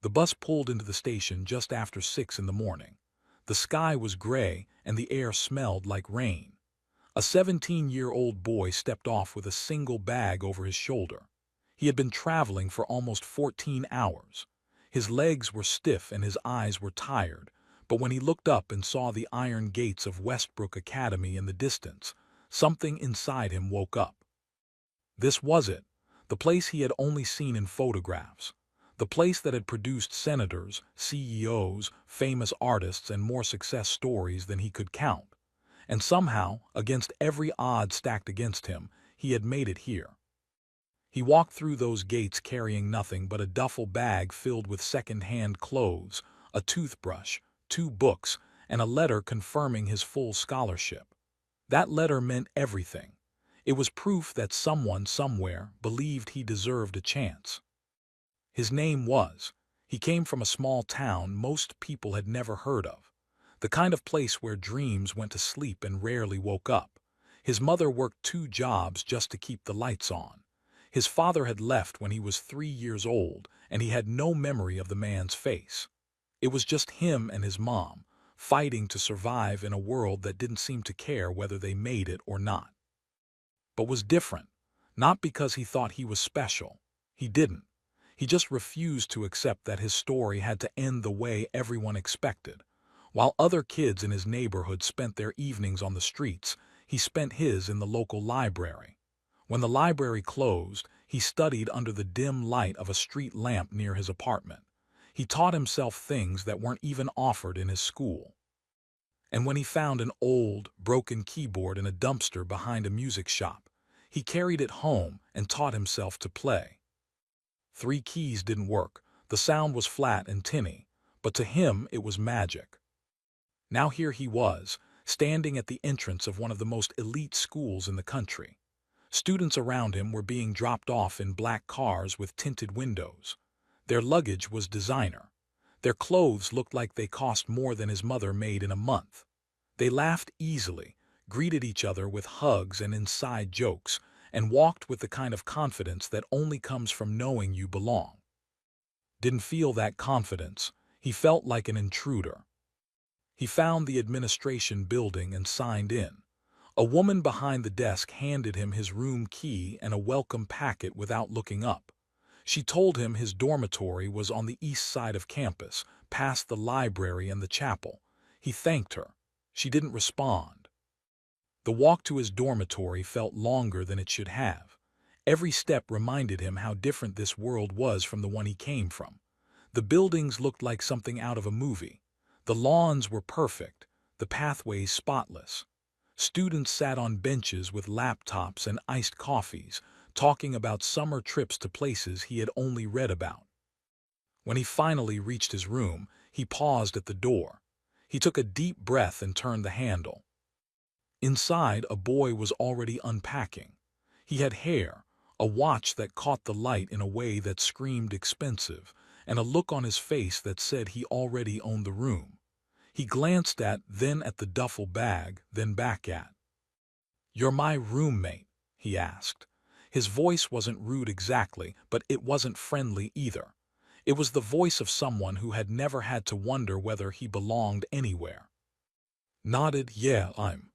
The bus pulled into the station just after 6 in the morning. The sky was gray and the air smelled like rain. A 17-year-old boy stepped off with a single bag over his shoulder. He had been traveling for almost 14 hours. His legs were stiff and his eyes were tired, but when he looked up and saw the iron gates of Westbrook Academy in the distance, something inside him woke up. This was it, the place he had only seen in photographs. The place that had produced senators, CEOs, famous artists, and more success stories than he could count. And somehow, against every odd stacked against him, he had made it here. He walked through those gates carrying nothing but a duffel bag filled with second-hand clothes, a toothbrush, 2 books, and a letter confirming his full scholarship. That letter meant everything. It was proof that someone somewhere believed he deserved a chance. His name was. He came from a small town most people had never heard of. The kind of place where dreams went to sleep and rarely woke up. His mother worked 2 jobs just to keep the lights on. His father had left when he was 3 years old, and he had no memory of the man's face. It was just him and his mom, fighting to survive in a world that didn't seem to care whether they made it or not. But was different, not because he thought he was special. He didn't. He just refused to accept that his story had to end the way everyone expected. While other kids in his neighborhood spent their evenings on the streets, he spent his in the local library. When the library closed, he studied under the dim light of a street lamp near his apartment. He taught himself things that weren't even offered in his school. And when he found an old, broken keyboard in a dumpster behind a music shop, he carried it home and taught himself to play. 3 keys didn't work. The sound was flat and tinny, but to him it was magic. Now here he was, standing at the entrance of one of the most elite schools in the country. Students around him were being dropped off in black cars with tinted windows. Their luggage was designer. Their clothes looked like they cost more than his mother made in a month. They laughed easily, greeted each other with hugs and inside jokes, and walked with the kind of confidence that only comes from knowing you belong. Didn't feel that confidence. He felt like an intruder. He found the administration building and signed in. A woman behind the desk handed him his room key and a welcome packet without looking up. She told him his dormitory was on the east side of campus, past the library and the chapel. He thanked her. She didn't respond. The walk to his dormitory felt longer than it should have. Every step reminded him how different this world was from the one he came from. The buildings looked like something out of a movie. The lawns were perfect, the pathways spotless. Students sat on benches with laptops and iced coffees, talking about summer trips to places he had only read about. When he finally reached his room, he paused at the door. He took a deep breath and turned the handle. Inside, a boy was already unpacking. He had hair, a watch that caught the light in a way that screamed expensive, and a look on his face that said he already owned the room. He glanced then at the duffel bag, then back at. "You're my roommate?" he asked. His voice wasn't rude exactly, but it wasn't friendly either. It was the voice of someone who had never had to wonder whether he belonged anywhere. Nodded, "Yeah, I'm."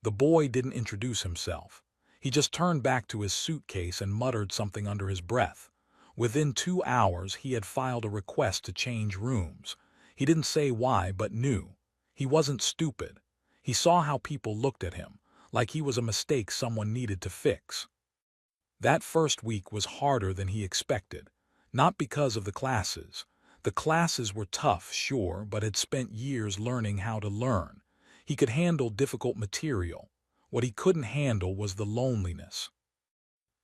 The boy didn't introduce himself. He just turned back to his suitcase and muttered something under his breath. Within 2 hours, he had filed a request to change rooms. He didn't say why, but knew. He wasn't stupid. He saw how people looked at him, like he was a mistake someone needed to fix. That first week was harder than he expected, not because of the classes. The classes were tough, sure, but had spent years learning how to learn. He could handle difficult material. What he couldn't handle was the loneliness.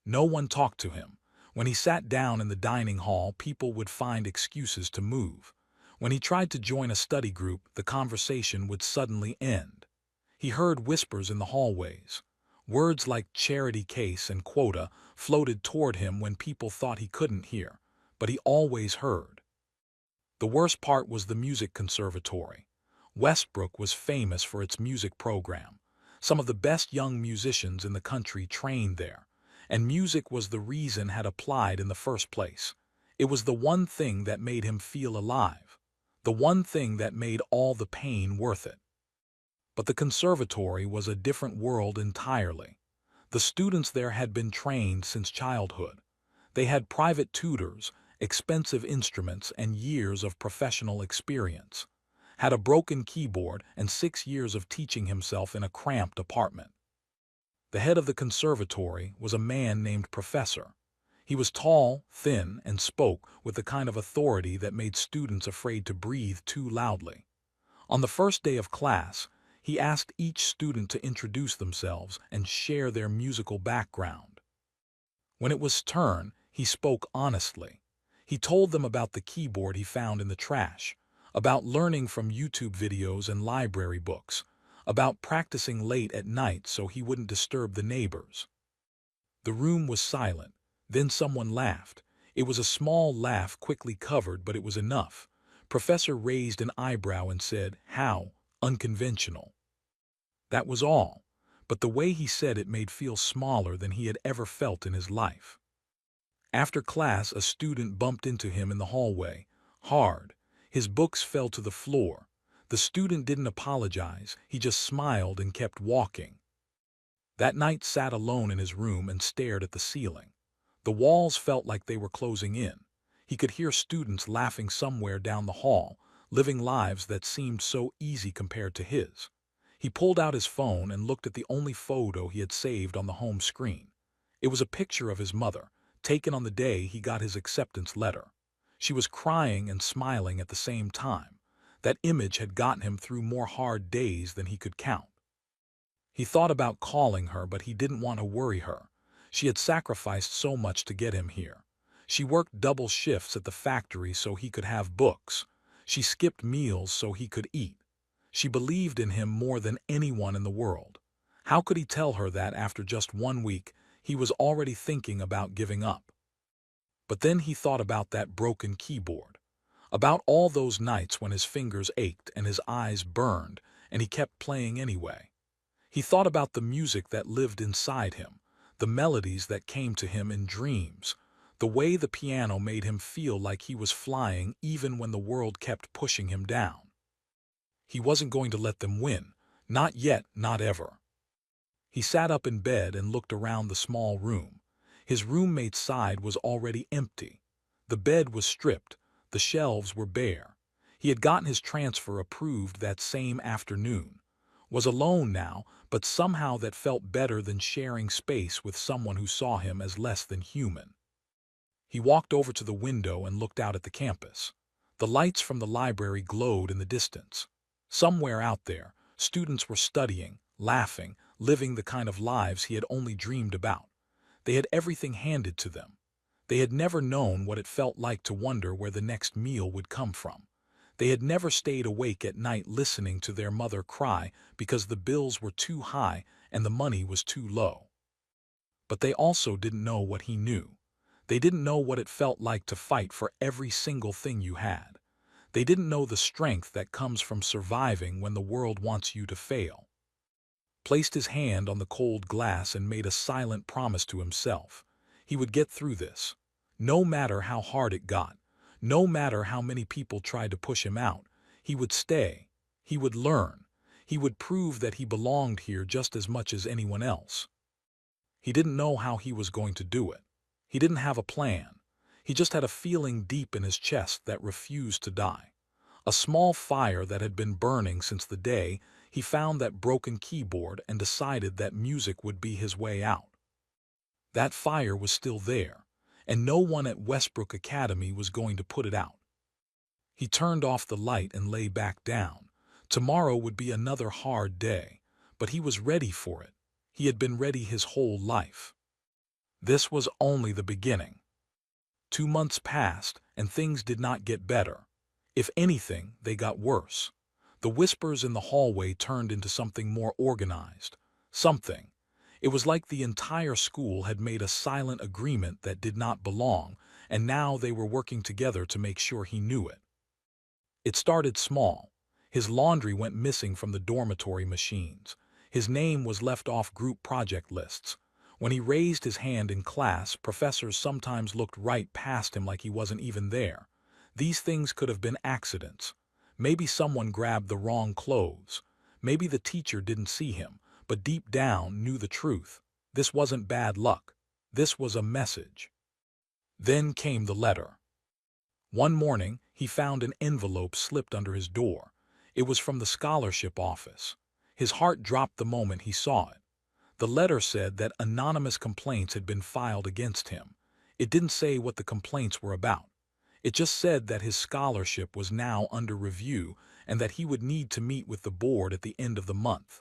No one talked to him. When he sat down in the dining hall, people would find excuses to move. When he tried to join a study group, the conversation would suddenly end. He heard whispers in the hallways. Words like charity case and quota floated toward him when people thought he couldn't hear, but he always heard. The worst part was the music conservatory. Westbrook was famous for its music program. Some of the best young musicians in the country trained there, and music was the reason had applied in the first place. It was the one thing that made him feel alive, the one thing that made all the pain worth it. But the conservatory was a different world entirely. The students there had been trained since childhood. They had private tutors, expensive instruments, and years of professional experience. Had a broken keyboard and 6 years of teaching himself in a cramped apartment. The head of the conservatory was a man named Professor. He was tall, thin, and spoke with the kind of authority that made students afraid to breathe too loudly. On the first day of class, he asked each student to introduce themselves and share their musical background. When it was turn, he spoke honestly. He told them about the keyboard he found in the trash, about learning from YouTube videos and library books, about practicing late at night so he wouldn't disturb the neighbors. The room was silent. Then someone laughed. It was a small laugh quickly covered, but it was enough. Professor raised an eyebrow and said, "How unconventional." That was all, but the way he said it made feel smaller than he had ever felt in his life. After class, a student bumped into him in the hallway, hard. His books fell to the floor. The student didn't apologize, he just smiled and kept walking. That night sat alone in his room and stared at the ceiling. The walls felt like they were closing in. He could hear students laughing somewhere down the hall, living lives that seemed so easy compared to his. He pulled out his phone and looked at the only photo he had saved on the home screen. It was a picture of his mother, taken on the day he got his acceptance letter. She was crying and smiling at the same time. That image had gotten him through more hard days than he could count. He thought about calling her, but he didn't want to worry her. She had sacrificed so much to get him here. She worked double shifts at the factory so he could have books. She skipped meals so he could eat. She believed in him more than anyone in the world. How could he tell her that after just 1 week he was already thinking about giving up? But then he thought about that broken keyboard, about all those nights when his fingers ached and his eyes burned, and he kept playing anyway. He thought about the music that lived inside him, the melodies that came to him in dreams, the way the piano made him feel like he was flying even when the world kept pushing him down. He wasn't going to let them win, not yet, not ever. He sat up in bed and looked around the small room. His roommate's side was already empty. The bed was stripped, the shelves were bare. He had gotten his transfer approved that same afternoon. Was alone now, but somehow that felt better than sharing space with someone who saw him as less than human. He walked over to the window and looked out at the campus. The lights from the library glowed in the distance. Somewhere out there, students were studying, laughing, living the kind of lives he had only dreamed about. They had everything handed to them. They had never known what it felt like to wonder where the next meal would come from. They had never stayed awake at night listening to their mother cry because the bills were too high and the money was too low. But they also didn't know what he knew. They didn't know what it felt like to fight for every single thing you had. They didn't know the strength that comes from surviving when the world wants you to fail. Placed his hand on the cold glass and made a silent promise to himself. He would get through this. No matter how hard it got, no matter how many people tried to push him out, he would stay. He would learn. He would prove that he belonged here just as much as anyone else. He didn't know how he was going to do it. He didn't have a plan. He just had a feeling deep in his chest that refused to die. A small fire that had been burning since the day he found that broken keyboard and decided that music would be his way out. That fire was still there, and no one at Westbrook Academy was going to put it out. He turned off the light and lay back down. Tomorrow would be another hard day, but he was ready for it. He had been ready his whole life. This was only the beginning. 2 months passed, and things did not get better. If anything, they got worse. The whispers in the hallway turned into something more organized. Something. It was like the entire school had made a silent agreement that did not belong, and now they were working together to make sure he knew it. It started small. His laundry went missing from the dormitory machines. His name was left off group project lists. When he raised his hand in class, professors sometimes looked right past him like he wasn't even there. These things could have been accidents. Maybe someone grabbed the wrong clothes. Maybe the teacher didn't see him, but deep down knew the truth. This wasn't bad luck. This was a message. Then came the letter. One morning, he found an envelope slipped under his door. It was from the scholarship office. His heart dropped the moment he saw it. The letter said that anonymous complaints had been filed against him. It didn't say what the complaints were about. It just said that his scholarship was now under review and that he would need to meet with the board at the end of the month.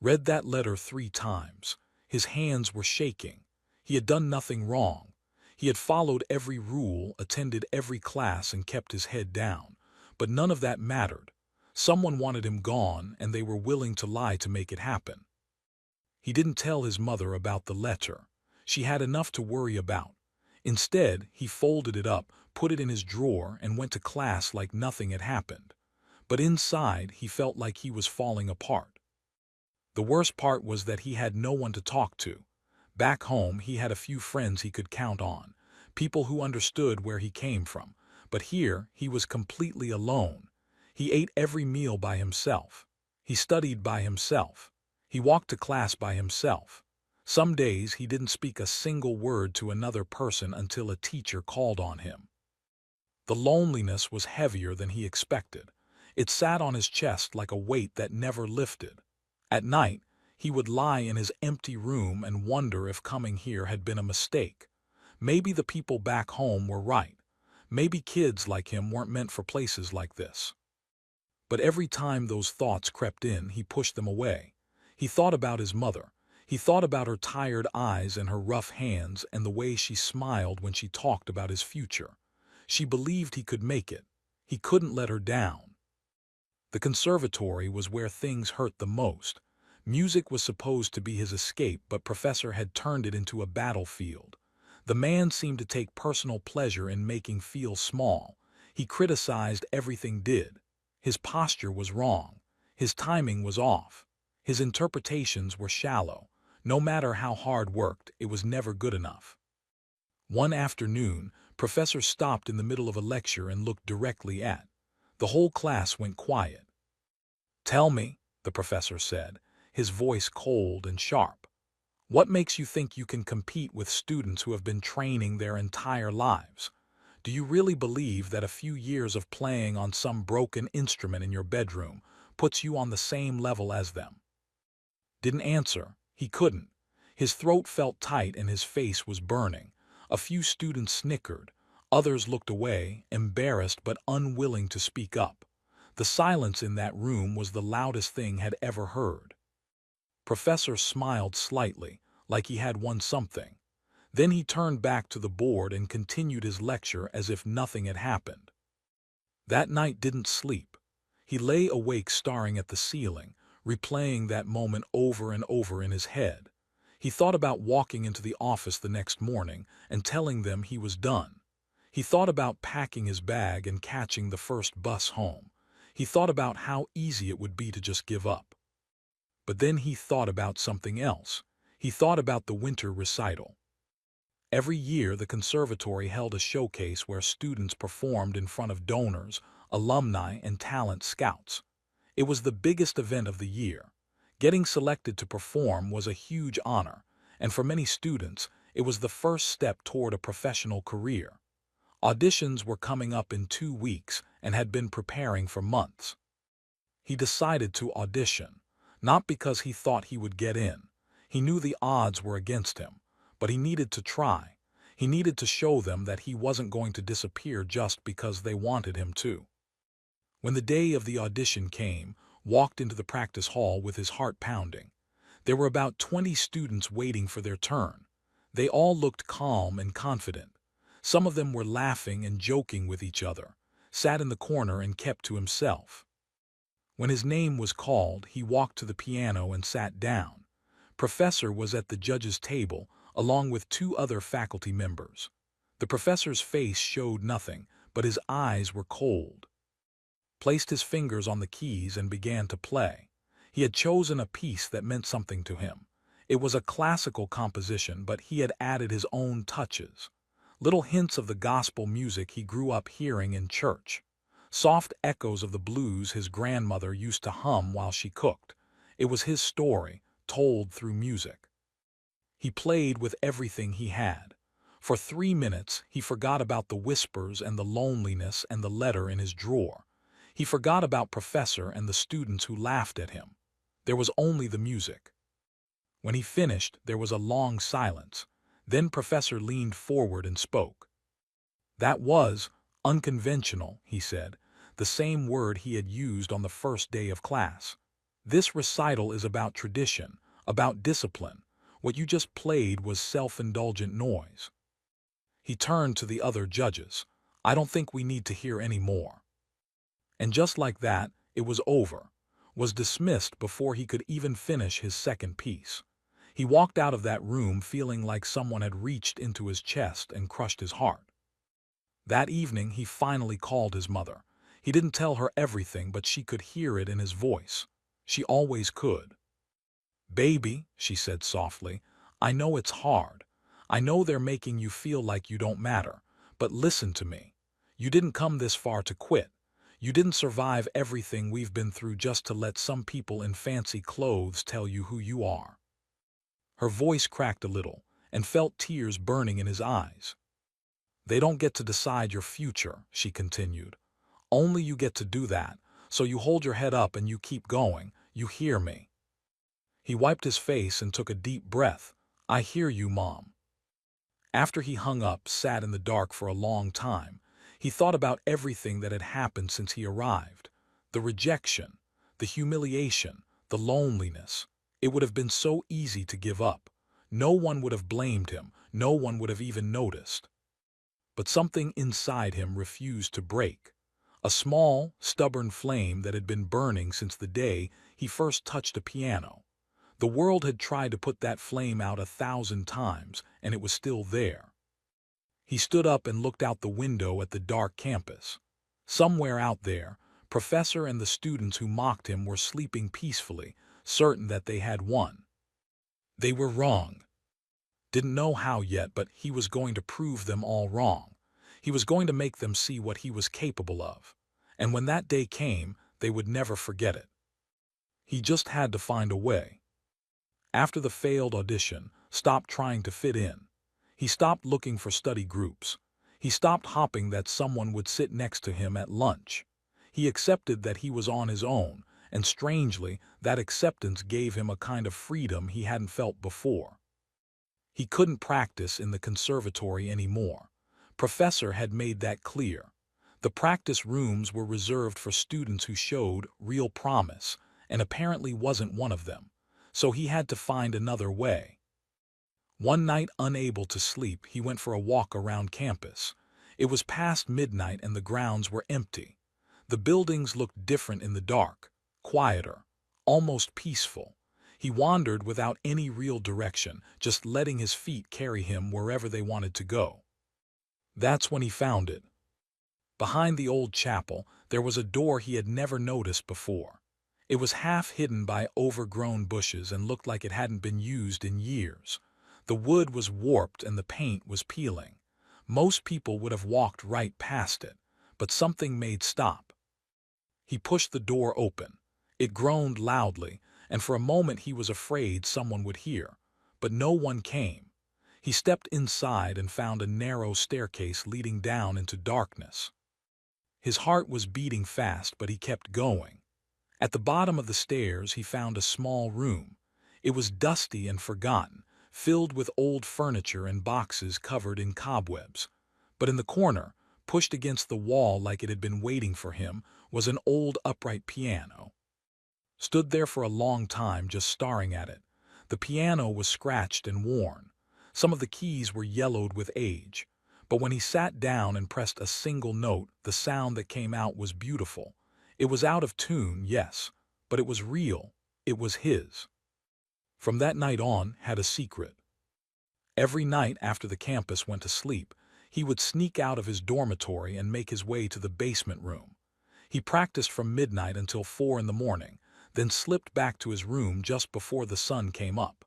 Read that letter 3 times. His hands were shaking. He had done nothing wrong. He had followed every rule, attended every class, and kept his head down. But none of that mattered. Someone wanted him gone, and they were willing to lie to make it happen. He didn't tell his mother about the letter. She had enough to worry about. Instead, he folded it up, put it in his drawer, and went to class like nothing had happened. But inside, he felt like he was falling apart. The worst part was that he had no one to talk to. Back home, he had a few friends he could count on, people who understood where he came from. But here, he was completely alone. He ate every meal by himself. He studied by himself. He walked to class by himself. Some days, he didn't speak a single word to another person until a teacher called on him. The loneliness was heavier than he expected. It sat on his chest like a weight that never lifted. At night, he would lie in his empty room and wonder if coming here had been a mistake. Maybe the people back home were right. Maybe kids like him weren't meant for places like this. But every time those thoughts crept in, he pushed them away. He thought about his mother. He thought about her tired eyes and her rough hands and the way she smiled when she talked about his future. She believed he could make it. He couldn't let her down. The conservatory was where things hurt the most. Music was supposed to be his escape, but Professor had turned it into a battlefield. The man seemed to take personal pleasure in making feel small. He criticized everything did. His posture was wrong. His timing was off. His interpretations were shallow. No matter how hard worked, it was never good enough. One afternoon, Professor stopped in the middle of a lecture and looked directly at. The whole class went quiet. "Tell me," the professor said, his voice cold and sharp. "What makes you think you can compete with students who have been training their entire lives? Do you really believe that a few years of playing on some broken instrument in your bedroom puts you on the same level as them?" Didn't answer. He couldn't. His throat felt tight and his face was burning. A few students snickered. Others looked away, embarrassed but unwilling to speak up. The silence in that room was the loudest thing had ever heard. Professor smiled slightly, like he had won something. Then he turned back to the board and continued his lecture as if nothing had happened. That night didn't sleep. He lay awake staring at the ceiling, replaying that moment over and over in his head. He thought about walking into the office the next morning and telling them he was done. He thought about packing his bag and catching the first bus home. He thought about how easy it would be to just give up. But then he thought about something else. He thought about the winter recital. Every year, the conservatory held a showcase where students performed in front of donors, alumni, and talent scouts. It was the biggest event of the year. Getting selected to perform was a huge honor, and for many students, it was the first step toward a professional career. Auditions were coming up in 2 weeks and had been preparing for months. He decided to audition, not because he thought he would get in. He knew the odds were against him, but he needed to try. He needed to show them that he wasn't going to disappear just because they wanted him to. When the day of the audition came, walked into the practice hall with his heart pounding. There were about 20 students waiting for their turn. They all looked calm and confident. Some of them were laughing and joking with each other, sat in the corner and kept to himself. When his name was called, he walked to the piano and sat down. Professor was at the judge's table, along with 2 other faculty members. The professor's face showed nothing, but his eyes were cold. Placed his fingers on the keys and began to play. He had chosen a piece that meant something to him. It was a classical composition, but he had added his own touches. Little hints of the gospel music he grew up hearing in church. Soft echoes of the blues his grandmother used to hum while she cooked. It was his story, told through music. He played with everything he had. For 3 minutes, he forgot about the whispers and the loneliness and the letter in his drawer. He forgot about Professor and the students who laughed at him. There was only the music. When he finished, there was a long silence. Then Professor leaned forward and spoke. "That was unconventional," he said, the same word he had used on the first day of class. "This recital is about tradition, about discipline. What you just played was self-indulgent noise." He turned to the other judges. "I don't think we need to hear any more." And just like that, it was over, was dismissed before he could even finish his second piece. He walked out of that room feeling like someone had reached into his chest and crushed his heart. That evening, he finally called his mother. He didn't tell her everything, but she could hear it in his voice. She always could. "Baby," she said softly, "I know it's hard. I know they're making you feel like you don't matter. But listen to me. You didn't come this far to quit. You didn't survive everything we've been through just to let some people in fancy clothes tell you who you are." Her voice cracked a little, and felt tears burning in his eyes. "They don't get to decide your future," she continued. "Only you get to do that, so you hold your head up and you keep going. You hear me?" He wiped his face and took a deep breath. "I hear you, Mom." After he hung up, sat in the dark for a long time, he thought about everything that had happened since he arrived. The rejection, the humiliation, the loneliness. It would have been so easy to give up. No one would have blamed him. No one would have even noticed. But something inside him refused to break. A small, stubborn flame that had been burning since the day he first touched a piano. The world had tried to put that flame out 1,000 times, and it was still there. He stood up and looked out the window at the dark campus. Somewhere out there, Professor and the students who mocked him were sleeping peacefully, certain that they had won. They were wrong. Didn't know how yet, but he was going to prove them all wrong. He was going to make them see what he was capable of. And when that day came, they would never forget it. He just had to find a way. After the failed audition, stopped trying to fit in. He stopped looking for study groups. He stopped hoping that someone would sit next to him at lunch. He accepted that he was on his own, and strangely, that acceptance gave him a kind of freedom he hadn't felt before. He couldn't practice in the conservatory anymore. Professor had made that clear. The practice rooms were reserved for students who showed real promise, and apparently wasn't one of them. So he had to find another way. One night, unable to sleep, he went for a walk around campus. It was past midnight and the grounds were empty. The buildings looked different in the dark, quieter, almost peaceful. He wandered without any real direction, just letting his feet carry him wherever they wanted to go. That's when he found it. Behind the old chapel, there was a door he had never noticed before. It was half hidden by overgrown bushes and looked like it hadn't been used in years. The wood was warped and the paint was peeling. Most people would have walked right past it, but something made stop. He pushed the door open. It groaned loudly, and for a moment he was afraid someone would hear, but no one came. He stepped inside and found a narrow staircase leading down into darkness. His heart was beating fast, but he kept going. At the bottom of the stairs, he found a small room. It was dusty and forgotten, filled with old furniture and boxes covered in cobwebs. But in the corner, pushed against the wall like it had been waiting for him, was an old upright piano. Stood there for a long time just staring at it. The piano was scratched and worn. Some of the keys were yellowed with age. But when he sat down and pressed a single note, the sound that came out was beautiful. It was out of tune, yes, but it was real. It was his. From that night on, had a secret. Every night after the campus went to sleep, he would sneak out of his dormitory and make his way to the basement room. He practiced from midnight until 4 in the morning, then slipped back to his room just before the sun came up.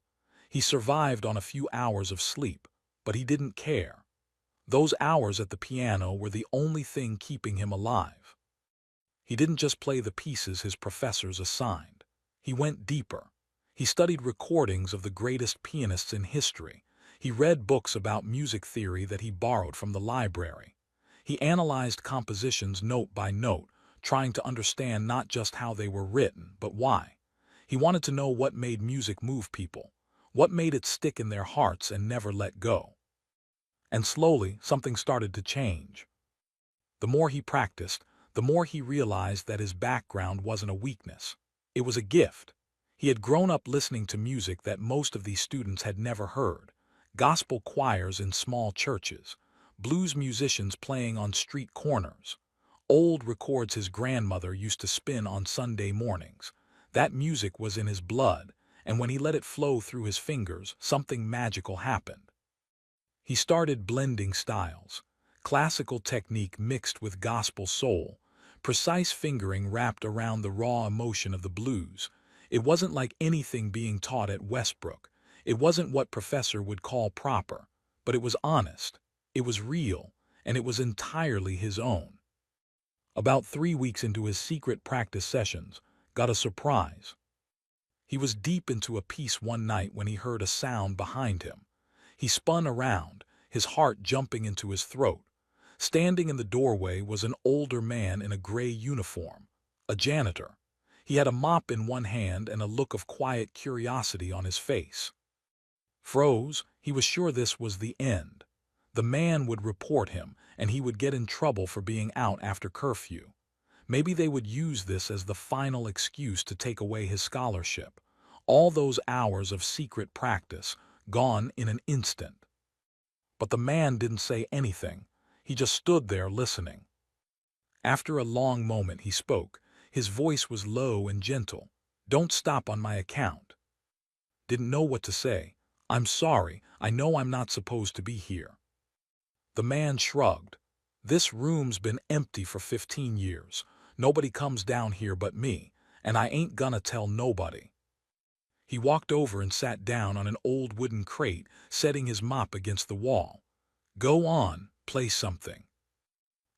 He survived on a few hours of sleep, but he didn't care. Those hours at the piano were the only thing keeping him alive. He didn't just play the pieces his professors assigned. He went deeper. He studied recordings of the greatest pianists in history. He read books about music theory that he borrowed from the library. He analyzed compositions note by note, trying to understand not just how they were written, but why. He wanted to know what made music move people, what made it stick in their hearts and never let go. And slowly, something started to change. The more he practiced, the more he realized that his background wasn't a weakness. It was a gift. He had grown up listening to music that most of these students had never heard. Gospel choirs in small churches, blues musicians playing on street corners, old records his grandmother used to spin on Sunday mornings. That music was in his blood, and when he let it flow through his fingers, something magical happened. He started blending styles, classical technique mixed with gospel soul, precise fingering wrapped around the raw emotion of the blues. It wasn't like anything being taught at Westbrook. It wasn't what professor would call proper, but it was honest, it was real, and it was entirely his own. About 3 weeks into his secret practice sessions, got a surprise. He was deep into a piece one night when he heard a sound behind him. He spun around, his heart jumping into his throat. Standing in the doorway was an older man in a gray uniform, a janitor. He had a mop in one hand and a look of quiet curiosity on his face. Froze, he was sure this was the end. The man would report him, and he would get in trouble for being out after curfew. Maybe they would use this as the final excuse to take away his scholarship. All those hours of secret practice, gone in an instant. But the man didn't say anything. He just stood there listening. After a long moment he spoke. His voice was low and gentle. "Don't stop on my account." Didn't know what to say. "I'm sorry, I know I'm not supposed to be here." The man shrugged. "This room's been empty for 15 years. Nobody comes down here but me, and I ain't gonna tell nobody." He walked over and sat down on an old wooden crate, setting his mop against the wall. "Go on, play something."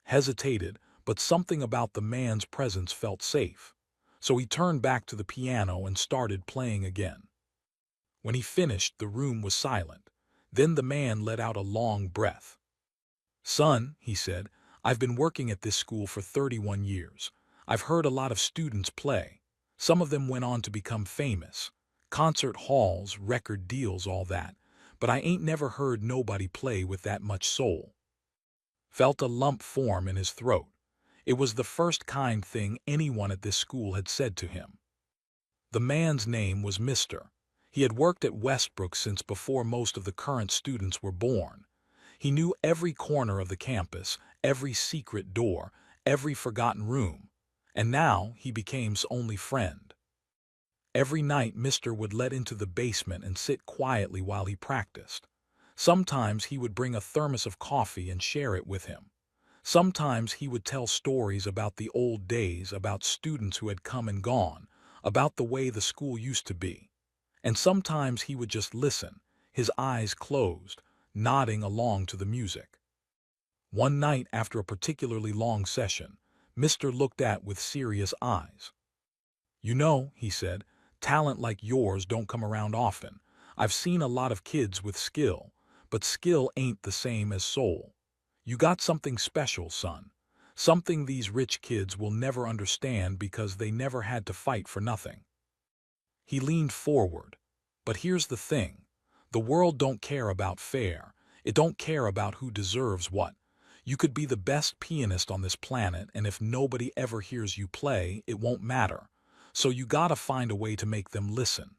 Hesitated, but something about the man's presence felt safe. So he turned back to the piano and started playing again. When he finished, the room was silent. Then the man let out a long breath. "Son," he said, "I've been working at this school for 31 years. I've heard a lot of students play. Some of them went on to become famous. Concert halls, record deals, all that. But I ain't never heard nobody play with that much soul." Felt a lump form in his throat. It was the first kind thing anyone at this school had said to him. The man's name was Mr. He had worked at Westbrook since before most of the current students were born. He knew every corner of the campus, every secret door, every forgotten room. And now he became his only friend. Every night Mr. would let into the basement and sit quietly while he practiced. Sometimes he would bring a thermos of coffee and share it with him. Sometimes he would tell stories about the old days, about students who had come and gone, about the way the school used to be. And sometimes he would just listen, his eyes closed, nodding along to the music. One night after a particularly long session, Mr. looked at with serious eyes. "You know," he said, "talent like yours don't come around often. I've seen a lot of kids with skill, but skill ain't the same as soul. You got something special, son. Something these rich kids will never understand because they never had to fight for nothing." He leaned forward. "But here's the thing. The world don't care about fair. It don't care about who deserves what. You could be the best pianist on this planet, and if nobody ever hears you play, it won't matter. So you gotta find a way to make them listen."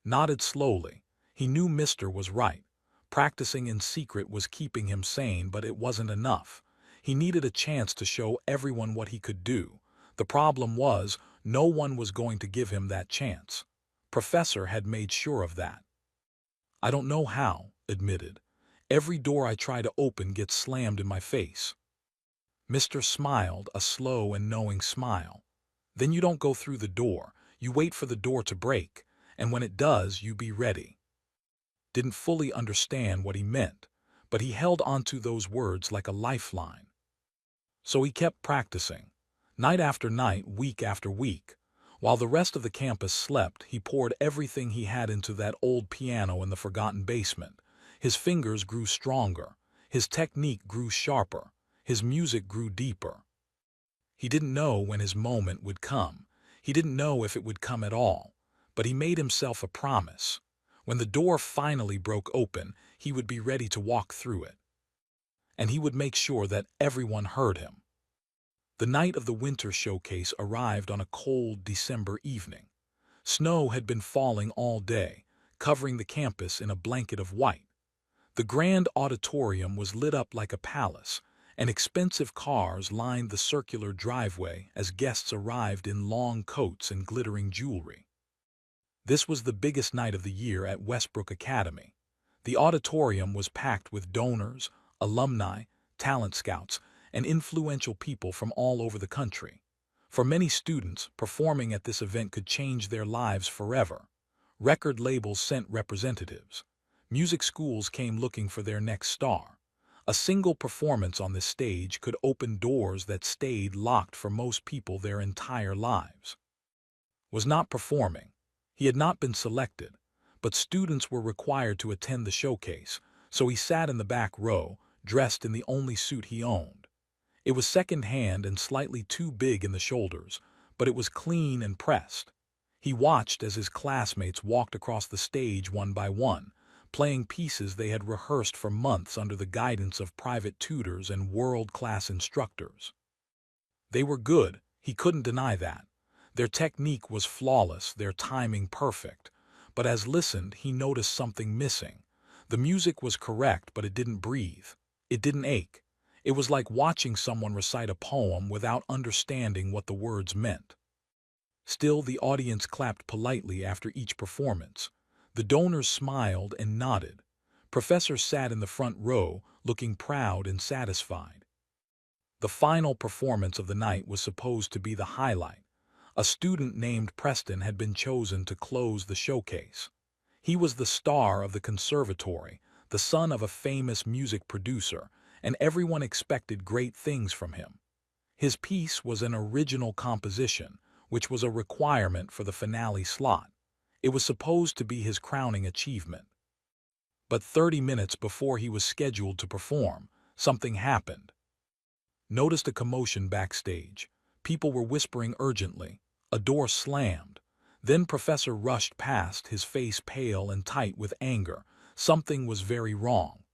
Nodded slowly. He knew Mr. was right. Practicing in secret was keeping him sane, but it wasn't enough. He needed a chance to show everyone what he could do. The problem was, no one was going to give him that chance. Professor had made sure of that. "I don't know how," admitted. "Every door I try to open gets slammed in my face." Mr. smiled, a slow and knowing smile. "Then you don't go through the door. You wait for the door to break, and when it does, you be ready. didn't fully understand what he meant, but he held onto those words like a lifeline. So he kept practicing, night after night, week after week. While the rest of the campus slept, he poured everything he had into that old piano in the forgotten basement. His fingers grew stronger, his technique grew sharper, his music grew deeper. He didn't know when his moment would come. He didn't know if it would come at all. But he made himself a promise. When the door finally broke open, he would be ready to walk through it. And he would make sure that everyone heard him. The night of the winter showcase arrived on a cold December evening. Snow had been falling all day, covering the campus in a blanket of white. The grand auditorium was lit up like a palace, and expensive cars lined the circular driveway as guests arrived in long coats and glittering jewelry. This was the biggest night of the year at Westbrook Academy. The auditorium was packed with donors, alumni, talent scouts, and influential people from all over the country. For many students, performing at this event could change their lives forever. Record labels sent representatives. Music schools came looking for their next star. A single performance on this stage could open doors that stayed locked for most people their entire lives. Was not performing. He had not been selected, but students were required to attend the showcase, so he sat in the back row, dressed in the only suit he owned. It was second-hand and slightly too big in the shoulders, but it was clean and pressed. He watched as his classmates walked across the stage one by one, playing pieces they had rehearsed for months under the guidance of private tutors and world-class instructors. They were good, he couldn't deny that. Their technique was flawless, their timing perfect. But as listened, he noticed something missing. The music was correct, but it didn't breathe. It didn't ache. It was like watching someone recite a poem without understanding what the words meant. Still, the audience clapped politely after each performance. The donors smiled and nodded. Professor sat in the front row, looking proud and satisfied. The final performance of the night was supposed to be the highlight. A student named Preston had been chosen to close the showcase. He was the star of the conservatory, the son of a famous music producer, and everyone expected great things from him. His piece was an original composition, which was a requirement for the finale slot. It was supposed to be his crowning achievement. But 30 minutes before he was scheduled to perform, something happened. Noticed a commotion backstage. People were whispering urgently. A door slammed. Then Professor rushed past, his face pale and tight with anger. Something was very wrong.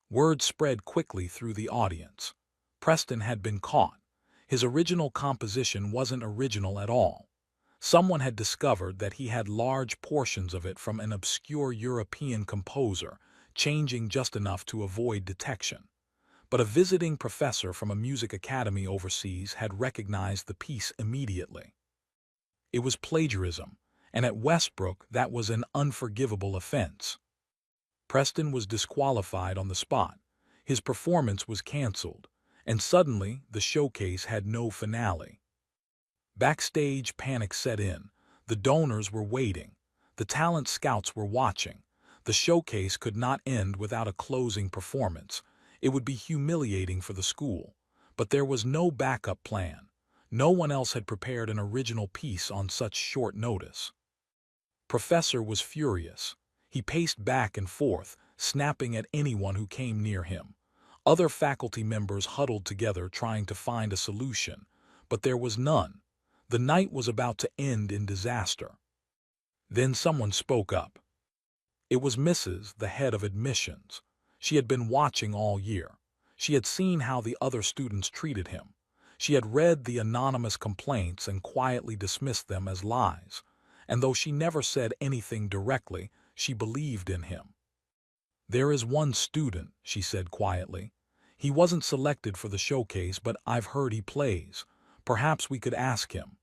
Word spread quickly through the audience. Preston had been caught. His original composition wasn't original at all. Someone had discovered that he had large portions of it from an obscure European composer, changing just enough to avoid detection. But a visiting professor from a music academy overseas had recognized the piece immediately. It was plagiarism, and at Westbrook that was an unforgivable offense. Preston was disqualified on the spot. His performance was canceled, and suddenly the showcase had no finale. Backstage, panic set in. The donors were waiting. The talent scouts were watching. The showcase could not end without a closing performance. It would be humiliating for the school. But there was no backup plan. No one else had prepared an original piece on such short notice. Professor was furious. He paced back and forth, snapping at anyone who came near him. Other faculty members huddled together trying to find a solution, but there was none. The night was about to end in disaster. Then someone spoke up. It was Mrs., the head of admissions. She had been watching all year. She had seen how the other students treated him. She had read the anonymous complaints and quietly dismissed them as lies. And though she never said anything directly, she believed in him. "There is one student," she said quietly. "He wasn't selected for the showcase, but I've heard he plays. Perhaps we could ask him."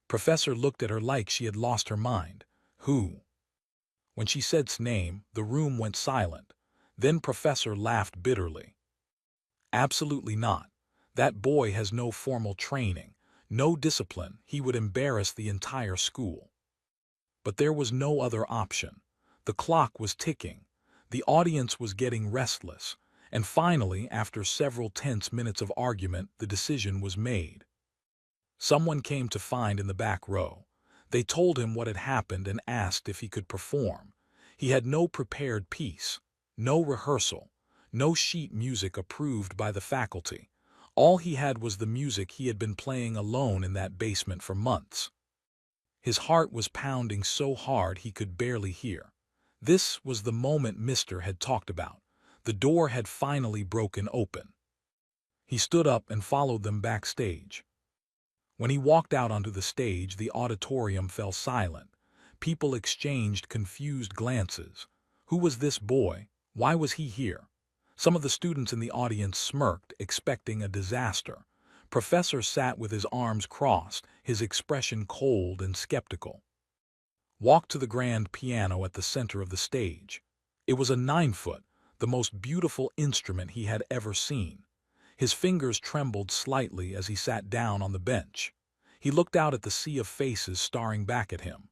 Professor looked at her like she had lost her mind. "Who?" When she said his name, the room went silent. Then Professor laughed bitterly. "Absolutely not. That boy has no formal training, no discipline. He would embarrass the entire school." But there was no other option. The clock was ticking. The audience was getting restless. And finally, after several tense minutes of argument, the decision was made. Someone came to find in the back row. They told him what had happened and asked if he could perform. He had no prepared piece, no rehearsal, no sheet music approved by the faculty. All he had was the music he had been playing alone in that basement for months. His heart was pounding so hard he could barely hear. This was the moment Mister had talked about. The door had finally broken open. He stood up and followed them backstage. When he walked out onto the stage, the auditorium fell silent. People exchanged confused glances. Who was this boy? Why was he here? Some of the students in the audience smirked, expecting a disaster. Professor sat with his arms crossed, his expression cold and skeptical. Walked to the grand piano at the center of the stage. It was a 9-foot, the most beautiful instrument he had ever seen. His fingers trembled slightly as he sat down on the bench. He looked out at the sea of faces staring back at him.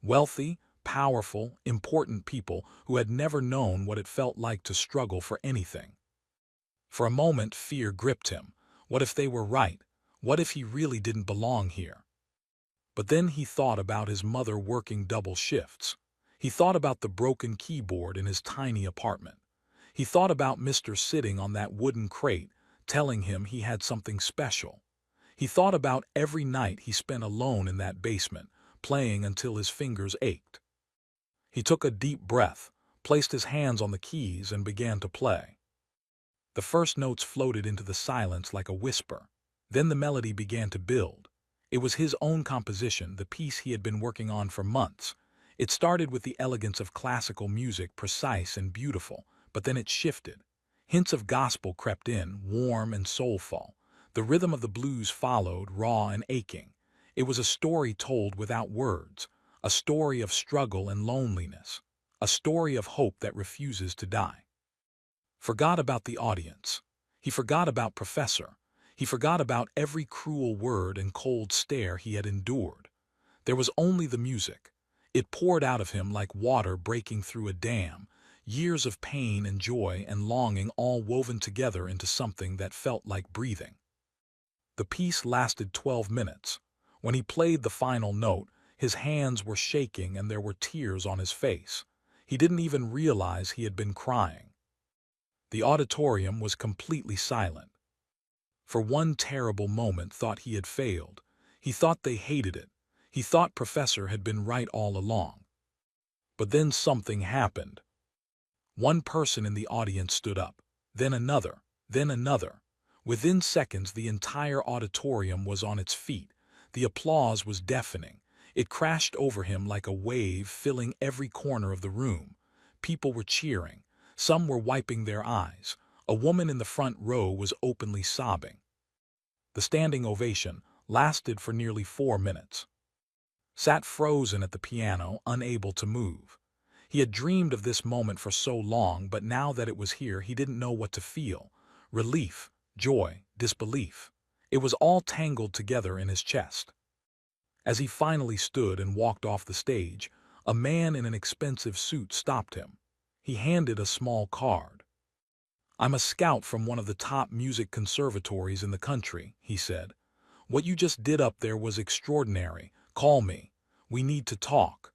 Wealthy, powerful, important people who had never known what it felt like to struggle for anything. For a moment, fear gripped him. What if they were right? What if he really didn't belong here? But then he thought about his mother working double shifts. He thought about the broken keyboard in his tiny apartment. He thought about Mr. sitting on that wooden crate, telling him he had something special. He thought about every night he spent alone in that basement, playing until his fingers ached. He took a deep breath, placed his hands on the keys, and began to play. The first notes floated into the silence like a whisper. Then the melody began to build. It was his own composition, the piece he had been working on for months. It started with the elegance of classical music, precise and beautiful, but then it shifted. Hints of gospel crept in, warm and soulful. The rhythm of the blues followed, raw and aching. It was a story told without words, a story of struggle and loneliness, a story of hope that refuses to die. Forgot about the audience. He forgot about Professor. He forgot about every cruel word and cold stare he had endured. There was only the music. It poured out of him like water breaking through a dam, years of pain and joy and longing all woven together into something that felt like breathing. The piece lasted 12 minutes. When he played the final note, his hands were shaking and there were tears on his face. He didn't even realize he had been crying. The auditorium was completely silent. For one terrible moment thought he had failed. He thought they hated it. He thought Professor had been right all along. But then something happened. One person in the audience stood up, then another, then another. Within seconds, the entire auditorium was on its feet. The applause was deafening. It crashed over him like a wave, filling every corner of the room. People were cheering. Some were wiping their eyes. A woman in the front row was openly sobbing. The standing ovation lasted for nearly 4 minutes. Sat frozen at the piano, unable to move. He had dreamed of this moment for so long, but now that it was here, he didn't know what to feel. Relief, joy, disbelief. It was all tangled together in his chest. As he finally stood and walked off the stage, a man in an expensive suit stopped him. He handed a small card. "I'm a scout from one of the top music conservatories in the country," he said. "What you just did up there was extraordinary. Call me. We need to talk."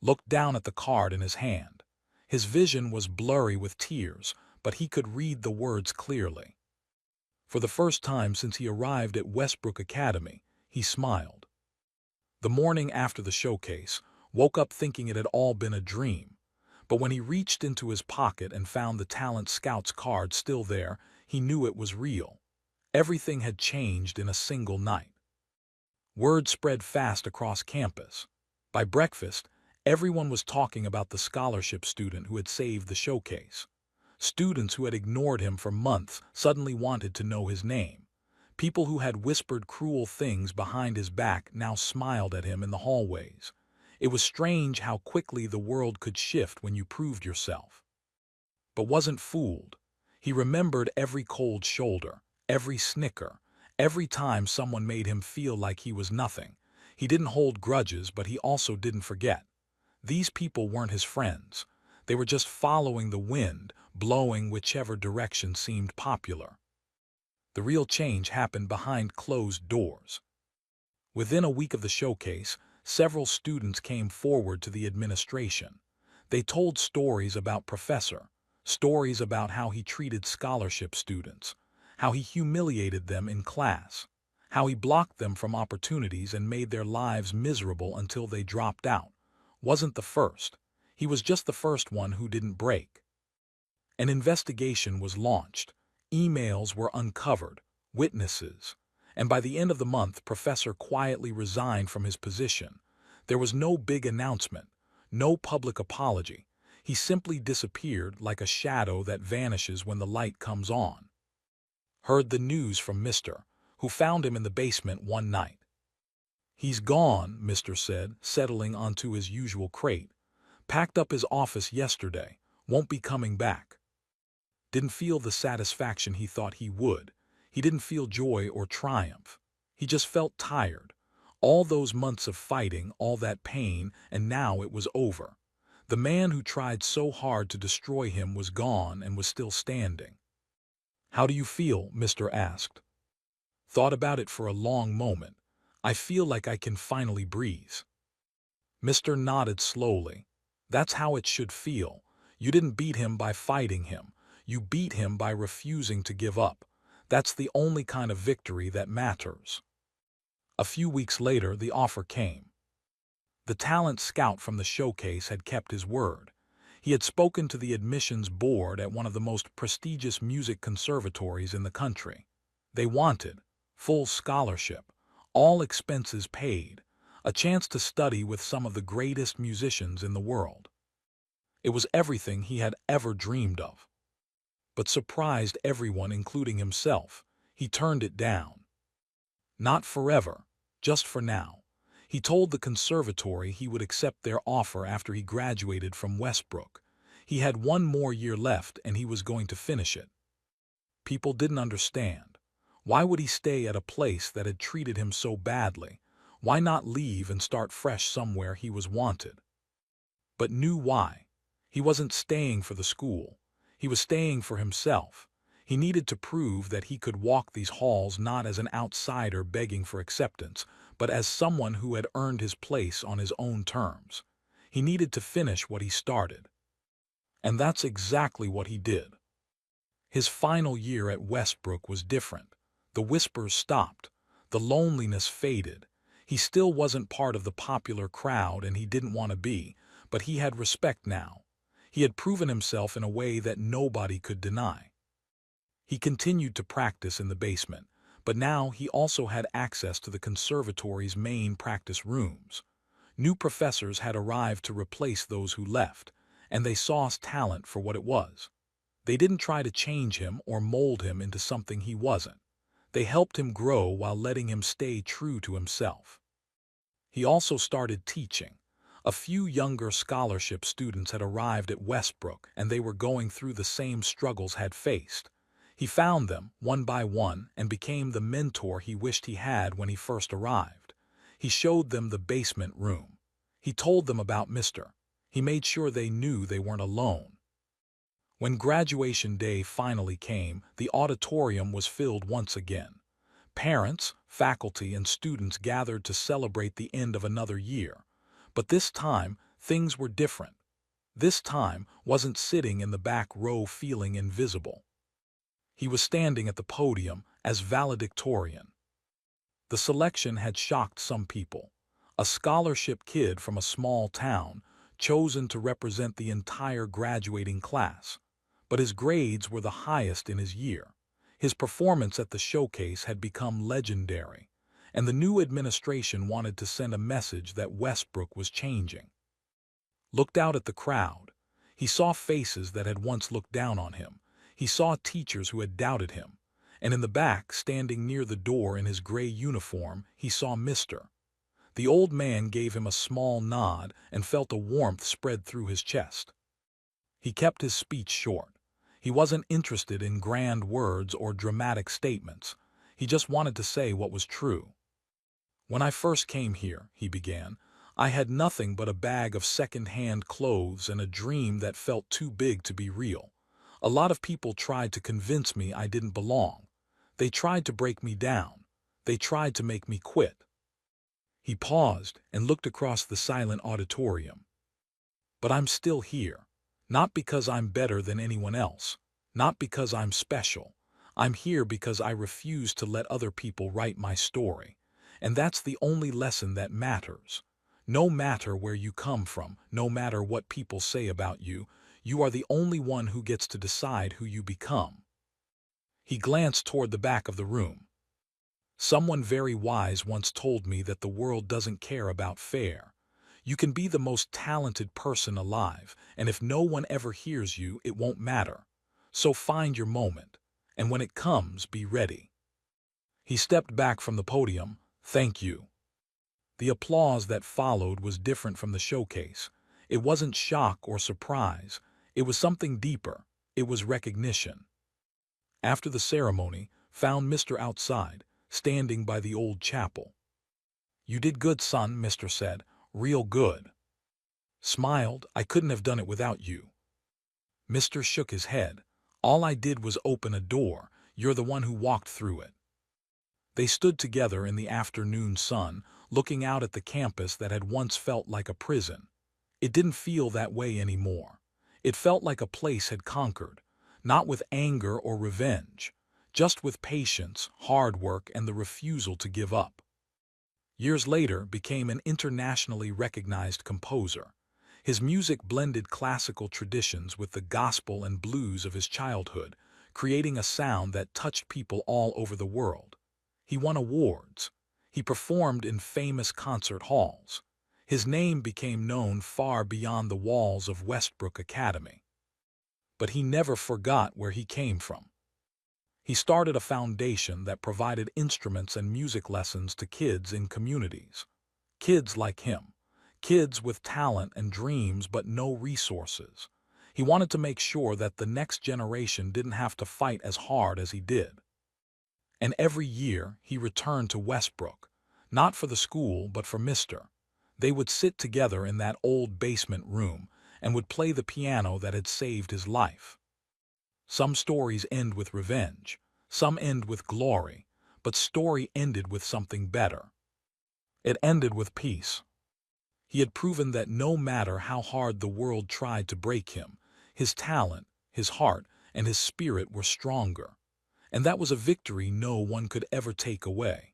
Looked down at the card in his hand. His vision was blurry with tears, but he could read the words clearly. For the first time since he arrived at Westbrook Academy, he smiled. The morning after the showcase, woke up thinking it had all been a dream. But when he reached into his pocket and found the Talent Scouts card still there, he knew it was real. Everything had changed in a single night. Word spread fast across campus. By breakfast, everyone was talking about the scholarship student who had saved the showcase. Students who had ignored him for months suddenly wanted to know his name. People who had whispered cruel things behind his back now smiled at him in the hallways. It was strange how quickly the world could shift when you proved yourself. But wasn't fooled. He remembered every cold shoulder, every snicker, every time someone made him feel like he was nothing. He didn't hold grudges, but he also didn't forget. These people weren't his friends. They were just following the wind, blowing whichever direction seemed popular. The real change happened behind closed doors. Within a week of the showcase, several students came forward to the administration. They told stories about Professor, stories about how he treated scholarship students, how he humiliated them in class, how he blocked them from opportunities and made their lives miserable until they dropped out. Wasn't the first. He was just the first one who didn't break. An investigation was launched. Emails were uncovered, witnesses, and by the end of the month, Professor quietly resigned from his position. There was no big announcement, no public apology. He simply disappeared like a shadow that vanishes when the light comes on. Heard the news from Mr., who found him in the basement one night. "He's gone," Mr. said, settling onto his usual crate. "Packed up his office yesterday. Won't be coming back." Didn't feel the satisfaction he thought he would. He didn't feel joy or triumph. He just felt tired. All those months of fighting, all that pain, and now it was over. The man who tried so hard to destroy him was gone and was still standing. "How do you feel?" Mr. asked. Thought about it for a long moment. "I feel like I can finally breathe." Mr. nodded slowly. "That's how it should feel. You didn't beat him by fighting him. You beat him by refusing to give up. That's the only kind of victory that matters." A few weeks later, the offer came. The talent scout from the showcase had kept his word. He had spoken to the admissions board at one of the most prestigious music conservatories in the country. They wanted full scholarship, all expenses paid, a chance to study with some of the greatest musicians in the world. It was everything he had ever dreamed of. But surprised everyone, including himself, he turned it down. Not forever, just for now. He told the conservatory he would accept their offer after he graduated from Westbrook. He had one more year left and he was going to finish it. People didn't understand. Why would he stay at a place that had treated him so badly? Why not leave and start fresh somewhere he was wanted? But knew why. He wasn't staying for the school. He was staying for himself. He needed to prove that he could walk these halls not as an outsider begging for acceptance, but as someone who had earned his place on his own terms. He needed to finish what he started. And that's exactly what he did. His final year at Westbrook was different. The whispers stopped. The loneliness faded. He still wasn't part of the popular crowd and he didn't want to be, but he had respect now. He had proven himself in a way that nobody could deny. He continued to practice in the basement, but now he also had access to the conservatory's main practice rooms. New professors had arrived to replace those who left, and they saw his talent for what it was. They didn't try to change him or mold him into something he wasn't. They helped him grow while letting him stay true to himself. He also started teaching. A few younger scholarship students had arrived at Westbrook and they were going through the same struggles had faced. He found them, one by one, and became the mentor he wished he had when he first arrived. He showed them the basement room. He told them about Mr. He made sure they knew they weren't alone. When graduation day finally came, the auditorium was filled once again. Parents, faculty, and students gathered to celebrate the end of another year. But this time, things were different. This time wasn't sitting in the back row feeling invisible. He was standing at the podium as valedictorian. The selection had shocked some people. A scholarship kid from a small town, chosen to represent the entire graduating class. But his grades were the highest in his year. His performance at the showcase had become legendary, and the new administration wanted to send a message that Westbrook was changing. Looked out at the crowd. He saw faces that had once looked down on him. He saw teachers who had doubted him. And in the back, standing near the door in his gray uniform, he saw Mr. The old man gave him a small nod and felt a warmth spread through his chest. He kept his speech short. He wasn't interested in grand words or dramatic statements. He just wanted to say what was true. "When I first came here," he began, I had nothing but a bag of second-hand clothes and a dream that felt too big to be real. A lot of people tried to convince me I didn't belong. They tried to break me down. They tried to make me quit. He paused and looked across the silent auditorium. But I'm still here. Not because I'm better than anyone else. Not because I'm special. I'm here because I refuse to let other people write my story. And that's the only lesson that matters. No matter where you come from, no matter what people say about you, you are the only one who gets to decide who you become. He glanced toward the back of the room. Someone very wise once told me that the world doesn't care about fair. You can be the most talented person alive, and if no one ever hears you, it won't matter. So find your moment, and when it comes, be ready. He stepped back from the podium. Thank you. The applause that followed was different from the showcase. It wasn't shock or surprise. It was something deeper. It was recognition. After the ceremony, found Mr. outside, standing by the old chapel. You did good, son, Mr. said. Real good. Smiled. I couldn't have done it without you. Mr. shook his head. All I did was open a door. You're the one who walked through it. They stood together in the afternoon sun, looking out at the campus that had once felt like a prison. It didn't feel that way anymore. It felt like a place had conquered, not with anger or revenge, just with patience, hard work, and the refusal to give up. Years later, became an internationally recognized composer. His music blended classical traditions with the gospel and blues of his childhood, creating a sound that touched people all over the world. He won awards. He performed in famous concert halls. His name became known far beyond the walls of Westbrook Academy. But he never forgot where he came from. He started a foundation that provided instruments and music lessons to kids in communities. Kids like him. Kids with talent and dreams but no resources. He wanted to make sure that the next generation didn't have to fight as hard as he did. And every year he returned to Westbrook, not for the school but for Mr. They would sit together in that old basement room and would play the piano that had saved his life. Some stories end with revenge, some end with glory, but story ended with something better. It ended with peace. He had proven that no matter how hard the world tried to break him, his talent, his heart, and his spirit were stronger. And that was a victory no one could ever take away.